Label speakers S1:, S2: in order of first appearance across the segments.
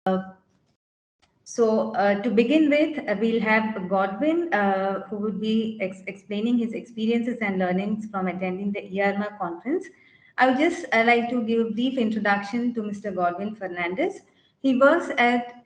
S1: To begin with, we'll have Godwin, who would be explaining his experiences and learnings from attending the IRMA conference. I would just like to give a brief introduction to Mr. Godwin Fernandes. He works at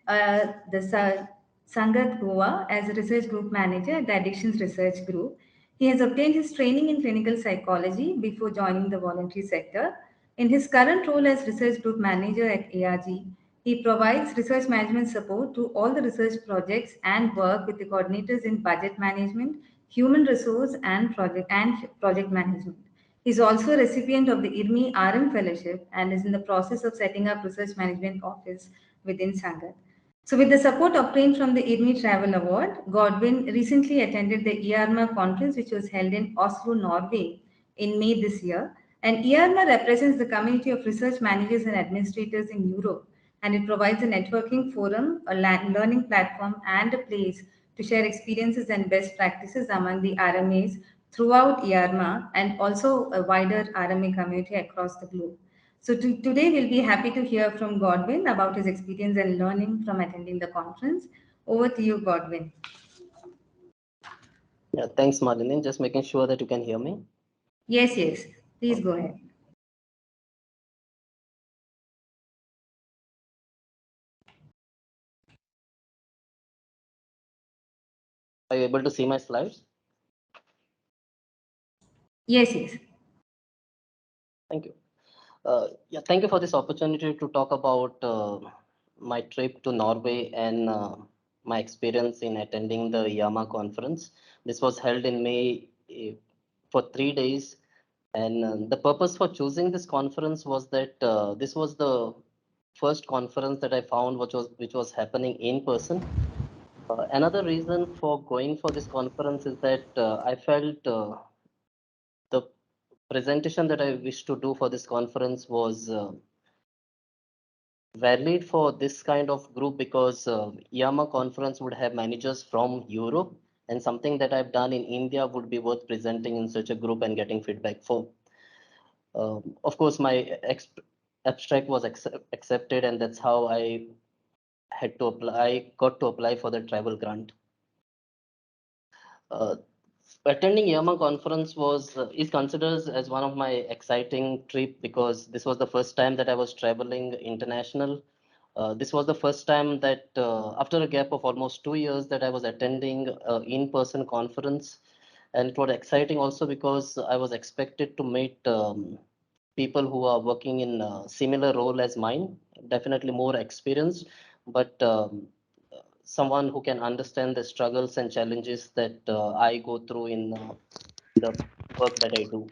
S1: Sangat Goa as a research group manager at the Addictions Research Group. He has obtained his training in clinical psychology before joining the voluntary sector. In his current role as research group manager at ARG, he provides research management support to all the research projects and work with the coordinators in budget management, human resource, and project management. He is also a recipient of the IRMI RM Fellowship and is in the process of setting up research management office within Sangat. So, with the support obtained from the IRMI Travel Award, Godwin recently attended the IRMA conference, which was held in Oslo, Norway, in May this year. And IRMA represents the community of research managers and administrators in Europe, and it provides a networking forum, a learning platform, and a place to share experiences and best practices among the RMAs throughout IRMA and also a wider RMA community across the globe. Today we'll be happy to hear from Godwin about his experience and learning from attending the conference. Over to you, Godwin.
S2: Yeah, thanks, Malini. Just making sure that you can hear me.
S1: Yes, yes. Please go ahead.
S2: Are you able to see my slides?
S1: Yes, yes.
S2: Thank you. Yeah, thank you for this opportunity to talk about my trip to Norway and my experience in attending the IRMA conference. This was held in May for 3 days. And the purpose for choosing this conference was that this was the first conference that I found which was happening in person. Another reason for going for this conference is that I felt the presentation that I wish to do for this conference was valid for this kind of group because IRMA conference would have managers from Europe, and something that I've done in India would be worth presenting in such a group and getting feedback for. Of course, my abstract was accepted, and that's how I had to apply. I got to apply for the travel grant. Uh, Attending IRMA conference was is considered as one of my exciting trip because this was the first time that I was traveling international. This was the first time that after a gap of almost 2 years that I was attending in-person conference, and it was exciting also because I was expected to meet people who are working in a similar role as mine, definitely more experienced, but someone who can understand the struggles and challenges that I go through in the work that I do.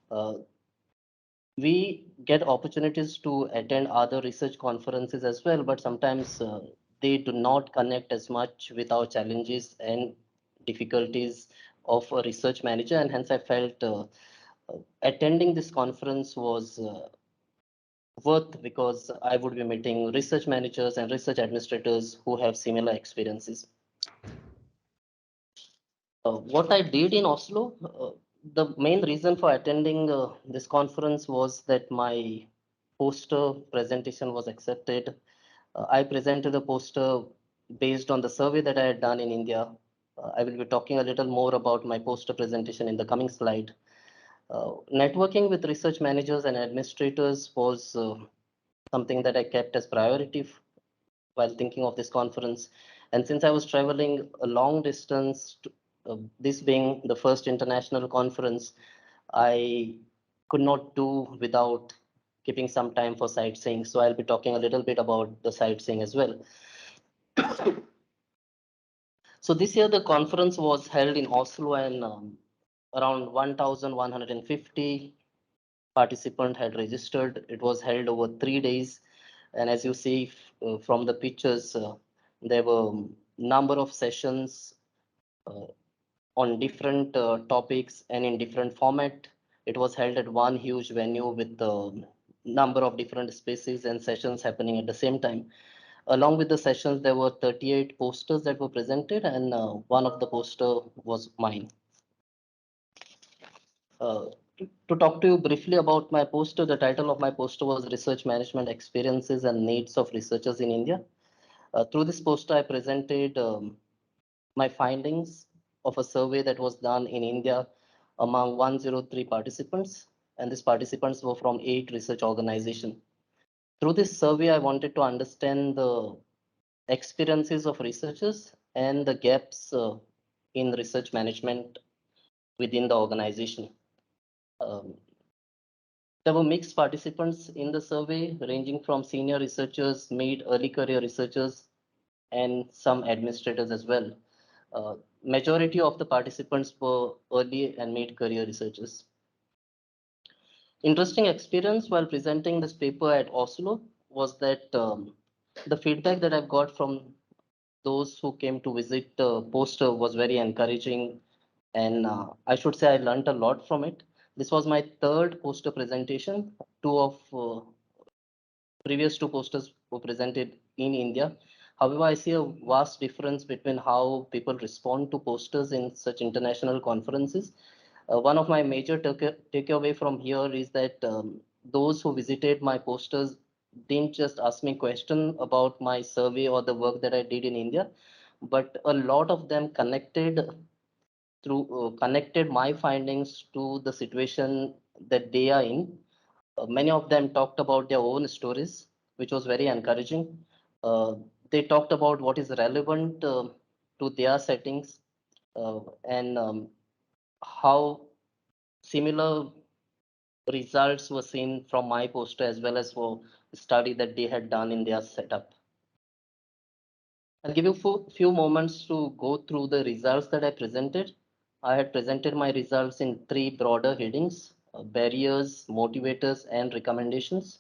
S2: Uh, we get opportunities to attend other research conferences as well, but sometimes they do not connect as much with our challenges and difficulties of a research manager, and hence I felt attending this conference was worth because I would be meeting research managers and research administrators who have similar experiences. What I did in Oslo, the main reason for attending this conference was that my poster presentation was accepted. I presented a poster based on the survey that I had done in India. I will be talking a little more about my poster presentation in the coming slide. Networking with research managers and administrators was something that I kept as priority while thinking of this conference. And since I was traveling a long distance, this being the first international conference, I could not do without keeping some time for sightseeing. So I'll be talking a little bit about the sightseeing as well. So this year the conference was held in Oslo, and around 1,150 participants had registered. It was held over 3 days. And as you see from the pictures, there were number of sessions uh, on different topics and in different format. It was held at one huge venue with the number of different species and sessions happening at the same time. Along with the sessions, there were 38 posters that were presented, and one of the poster was mine. Uh, to talk to you briefly about my poster, the title of my poster was Research Management Experiences and Needs of Researchers in India. Through this poster, I presented my findings of a survey that was done in India among 103 participants, and these participants were from 8 research organizations. Through this survey, I wanted to understand the experiences of researchers and the gaps in research management within the organization. Um, there were mixed participants in the survey, ranging from senior researchers, mid, early career researchers, and some administrators as well. Majority of the participants were early and mid career researchers. Interesting experience while presenting this paper at Oslo was that the feedback that I've got from those who came to visit the poster was very encouraging, and I should say I learned a lot from it. This was my third poster presentation. Two of previous two posters were presented in India. However, I see a vast difference between how people respond to posters in such international conferences. One of my major takeaway from here is that those who visited my posters didn't just ask me question about my survey or the work that I did in India, but a lot of them connected my findings to the situation that they are in. Many of them talked about their own stories, which was very encouraging. Uh, they talked about what is relevant to their settings, and how similar results were seen from my poster as well as for the study that they had done in their setup. I'll give you a few moments to go through the results that I presented. I had presented my results in three broader headings: barriers, motivators, and recommendations.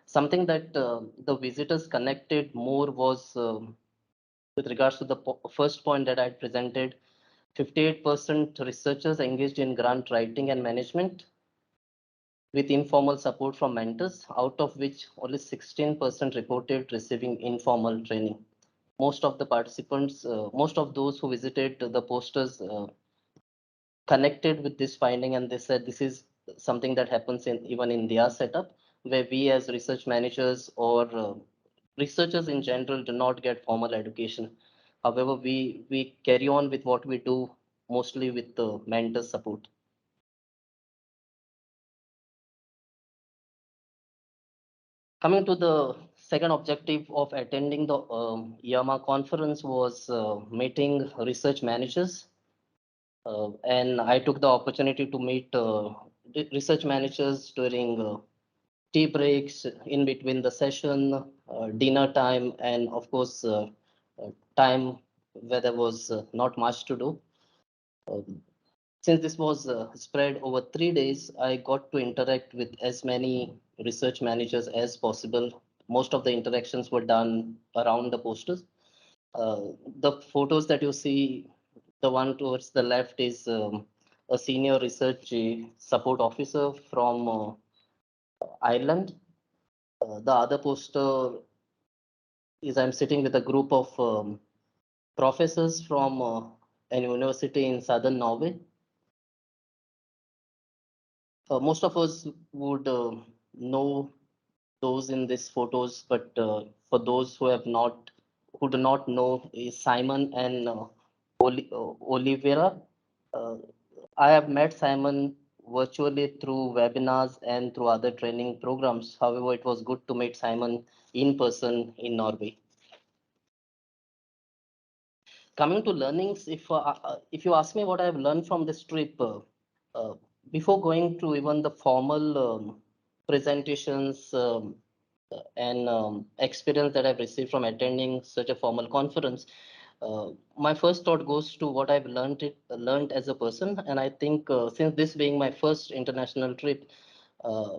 S2: Something that the visitors connected more was with regards to the first point that I had presented. 58% researchers engaged in grant writing and management with informal support from mentors, out of which only 16% reported receiving informal training. Most of those who visited the posters connected with this finding, and they said this is something that happens in even in their setup, where we as research managers or researchers in general do not get formal education. However, we carry on with what we do mostly with the mentor support. Coming to the second objective of attending the IRMA conference was meeting research managers. And I took the opportunity to meet research managers during tea breaks, in between the session, dinner time, and of course, time where there was not much to do. Uh, since this was spread over 3 days, I got to interact with as many research managers as possible. Most of the interactions were done around the posters. The photos that you see, the one towards the left is a senior research support officer from Ireland. The other poster is I'm sitting with a group of professors from an university in southern Norway. Most of us would know those in these photos, but for those who have not, who do not know, is Simon and Olivera. Uh, I have met Simon virtually through webinars and through other training programs. However, it was good to meet Simon in person in Norway. Coming to learnings, if you ask me what I've learned from this trip, uh, before going to even the formal presentations and experience that I've received from attending such a formal conference, my first thought goes to what I've learned as a person. And I think since this being my first international trip, uh,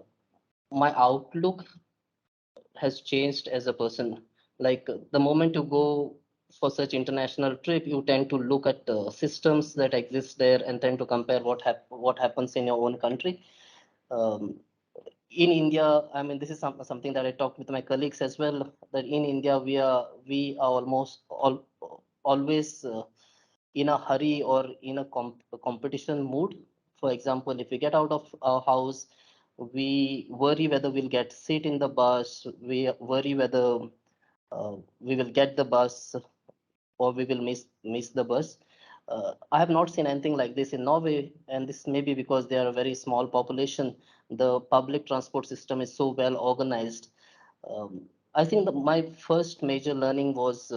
S2: my outlook has changed as a person. Like the moment you go for such international trip, you tend to look at systems that exist there and tend to compare what happens in your own country. Um, in India, I mean, this is something that I talked with my colleagues as well. That in India, we are always in a hurry or in a competition mood. For example, if we get out of our house, we worry whether we'll get seat in the bus. We worry whether we will get the bus or we will miss the bus. I have not seen anything like this in Norway, and this may be because they are a very small population. The public transport system is so well organized. I think my first major learning was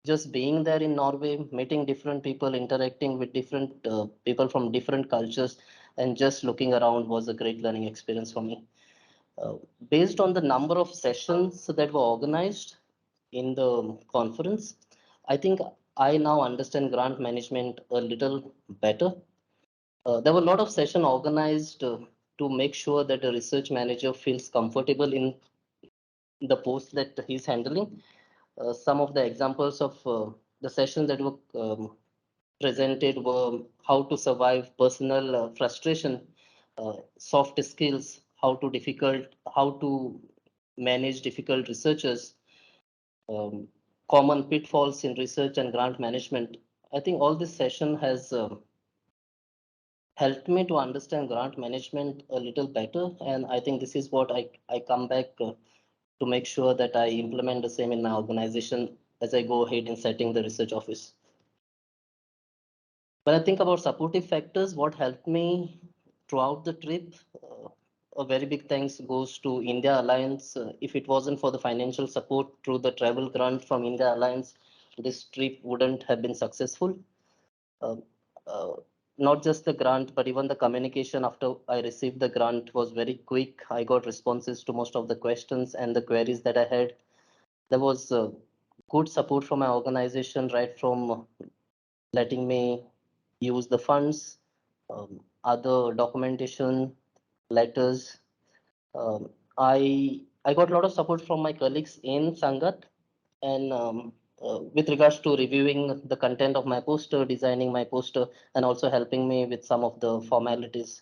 S2: just being there in Norway, meeting different people, interacting with different people from different cultures, and just looking around was a great learning experience for me. Uh, Based on the number of sessions that were organized in the conference, I think I now understand grant management a little better. There were a lot of sessions organized to make sure that a research manager feels comfortable in the post that he's handling. Some of the examples of the sessions that were presented were how to survive personal frustration, soft skills, how to manage difficult researchers, um, common pitfalls in research and grant management. I think all this session has helped me to understand grant management a little better, and I think this is what I come back to make sure that I implement the same in my organization as I go ahead in setting the research office. When I think about supportive factors, what helped me throughout the trip, a very big thanks goes to India Alliance. If it wasn't for the financial support through the travel grant from India Alliance, this trip wouldn't have been successful. Uh, uh, Not just the grant, but even the communication after I received the grant was very quick. I got responses to most of the questions and the queries that I had. There was good support from my organization, right from letting me use the funds, other documentation, letters. I got a lot of support from my colleagues in Sangat, and with regards to reviewing the content of my poster, designing my poster, and also helping me with some of the formalities.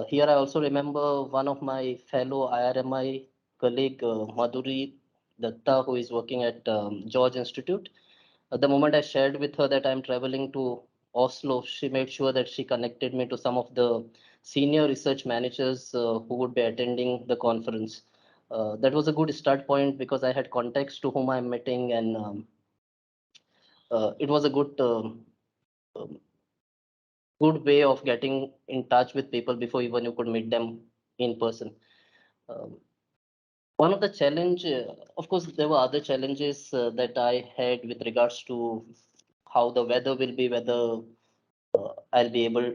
S2: Here, I also remember one of my fellow IRMI colleague, Madhuri Datta, who is working at George Institute. The moment I shared with her that I'm traveling to Oslo, she made sure that she connected me to some of the senior research managers who would be attending the conference. That was a good start point because I had contacts to whom I'm meeting, and it was a um, good way of getting in touch with people before even you could meet them in person. Um, One of the challenge, of course, there were other challenges that I had with regards to how the weather will be, whether I'll be able,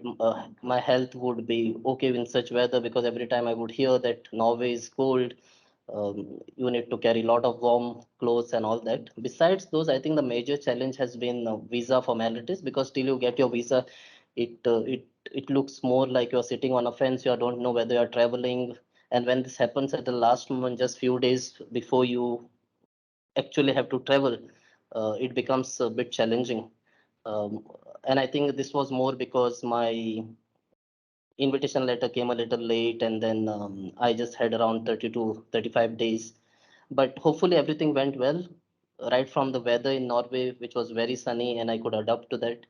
S2: my health would be okay in such weather, because every time I would hear that Norway is cold, you need to carry a lot of warm clothes and all that. Besides those, I think the major challenge has been visa formalities, because till you get your visa, it looks more like you're sitting on a fence. You don't know whether you're traveling, and when this happens at the last moment, just few days before you actually have to travel, it becomes a bit challenging. Um, and I think this was more because my invitation letter came a little late, and then I just had around 30 to 35 days. But hopefully everything went well, right from the weather in Norway, which was very sunny, and I could adapt to that.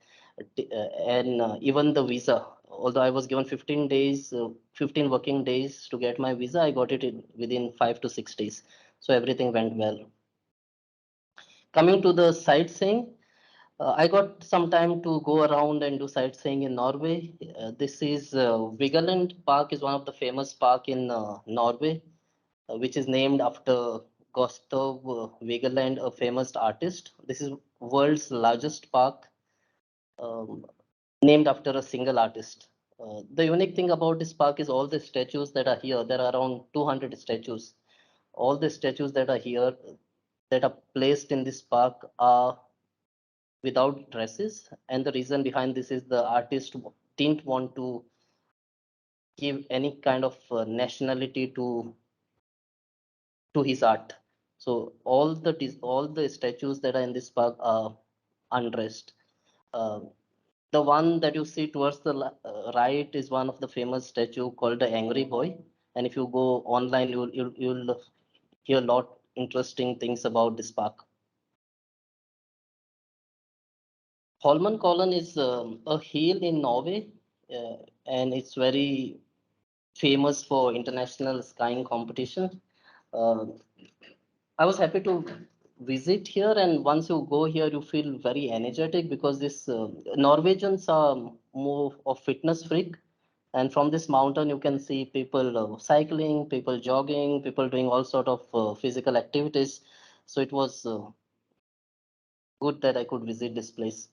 S2: And even the visa, although I was given 15 days, 15 working days to get my visa, I got it within 5 to 6 days. So everything went well. Coming to the sightseeing, I got some time to go around and do sightseeing in Norway. This is Vigeland Park is one of the famous park in Norway, which is named after Gustav Vigeland, a famous artist. This is world's largest park, um, named after a single artist. The unique thing about this park is all the statues that are here. There are around 200 statues. All the statues that are here, that are placed in this park, are without dresses, and the reason behind this is the artist didn't want to give any kind of nationality to his art. So all the statues that are in this park are undressed. uh, the one that you see towards the right is one of the famous statue called the Angry Boy, and if you go online, you'll hear a lot interesting things about this park. Holmenkollen is a hill in Norway, uh, and it's very famous for international skiing competition. Uh, I was happy to visit here, and once you go here, you feel very energetic because this Norwegians are more of fitness freak, and from this mountain you can see people cycling, people jogging, people doing all sort of physical activities. So it was good that I could visit this place.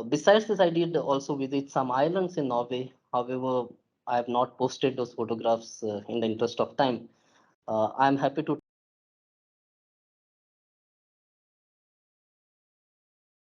S2: Besides this, I did also visit some islands in Norway. However, I have not posted those photographs in the interest of time. I'm happy to